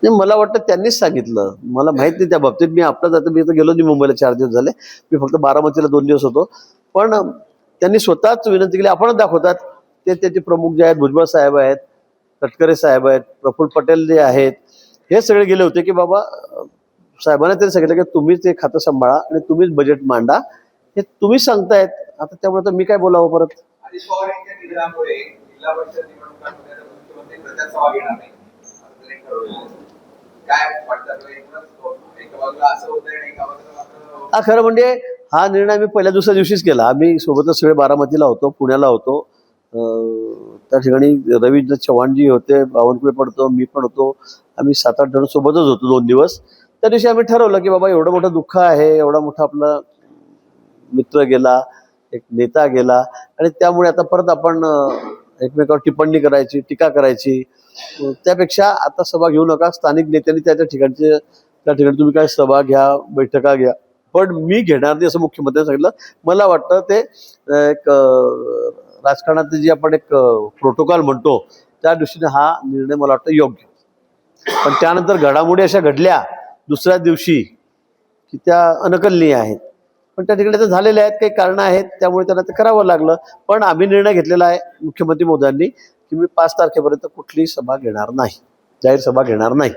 नाही, मला वाटतं त्यांनीच सांगितलं. मला माहित नाही त्या बाबतीत. मी आपलं जातं, मी तर गेलो नाही मुंबईला 4 दिवस झाले. मी फक्त बारामतीला 2 दिवस होतो. पण त्यांनी स्वतःच विनंती केली. आपणच दाखवतात. ते त्याचे प्रमुख जे आहेत, भुजबळ साहेब आहेत, तटकरे साहेब आहेत, प्रफुल्ल पटेल जे आहेत, हे सगळे गेले होते की बाबा साहेबांना त्यांनी सांगितलं की तुम्हीच ते खातं सांभाळा आणि तुम्हीच बजेट मांडा. हे तुम्हीच सांगतायत. आता त्यामुळे तर मी काय बोलावं परत. अजित पवार यांच्या निधनामुळे जिल्हा परिषद निवडणुकांमध्ये आता मुख्यमंत्री प्रचार सभा घेणार नाही असं त्यांनी ठरवलं. काय वाटतं एका बाजूला असं होतंय आणि एका बाजूला मात्र हा खरं म्हणजे हा निर्णय आम्ही पहिल्या दुसऱ्या दिवशीच केला. आम्ही सोबतच सगळे बारामतीला होतो, पुण्याला होतो. त्या ठिकाणी रवींद्र चव्हाणजी होते, बावनकुळे पण होतो, मी पण होतो. आम्ही 7-8 जण सोबतच होतो 2 दिवस. त्या दिवशी आम्ही ठरवलं की बाबा एवढं मोठं दुःख आहे, एवढा मोठा आपला मित्र गेला, एक नेता गेला आणि त्यामुळे आता परत आपण एकमेकावर टिप्पणी करायची, टीका करायची. त्यापेक्षा आता सभा घेऊ नका. स्थानिक नेत्यांनी त्या त्या ठिकाणी तुम्ही काय सभा घ्या, बैठका घ्या. पण मी घेणार नाही असं मुख्यमंत्र्यांनी सांगितलं. मला वाटतं ते एक राजकारणात जी आपण एक प्रोटोकॉल म्हणतो त्या दृष्टीने हा निर्णय मला वाटतं योग्य. पण त्यानंतर घडामोडी अशा घडल्या दुसऱ्या दिवशी की त्या अनकलनीय आहेत. पण त्या ठिकाणी तर झालेल्या आहेत, काही कारणं आहेत, त्यामुळे त्यांना ते करावं लागलं. पण आम्ही निर्णय घेतलेला आहे मुख्यमंत्री महोदयांनी की मी 5 तारखेपर्यंत कुठलीही सभा घेणार नाही, जाहीर सभा घेणार नाही.